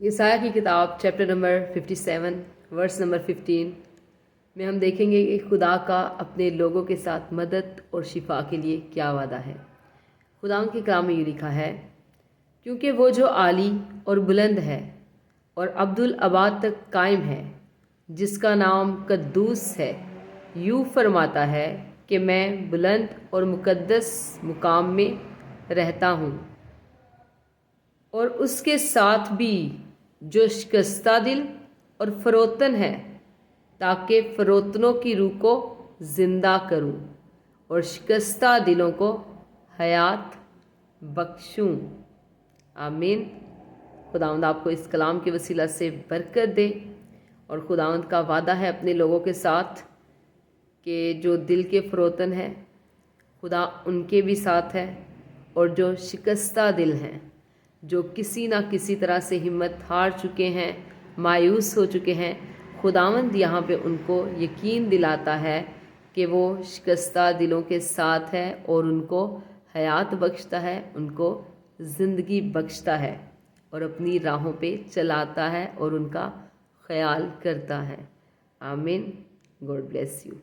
यसाया की किताब chapter number 57 verse number 15 में हम देखेंगे कि खुदा का अपने लोगों के साथ मदद और शिफा के लिए क्या वादा है। खुदा के कलाम में ये लिखा है, क्योंकि वो जो आली और बुलंद है और अब्दुल आबाद तक कायम है, जिसका नाम कद्दूस है, यूँ फरमाता है कि मैं बुलंद और मुकद्दस मुकाम में रहता हूँ, और उसके साथ भी जो शिकस्ता दिल और फरोतन है, ताकि फरोतनों की रूह को ज़िंदा करूं और शिकस्ता दिलों को हयात बख्शूं। आमीन। खुदावंद आपको इस कलाम के वसीला से बरकत दे। और खुदावंद का वादा है अपने लोगों के साथ कि जो दिल के फरोतन है, खुदा उनके भी साथ है, और जो शिकस्ता दिल हैं, जो किसी ना किसी तरह से हिम्मत हार चुके हैं, मायूस हो चुके हैं, खुदावंद यहाँ पे उनको यकीन दिलाता है कि वो शिकस्ता दिलों के साथ है और उनको हयात बख्शता है, उनको ज़िंदगी बख्शता है और अपनी राहों पे चलाता है और उनका ख्याल करता है। आमीन। God bless you.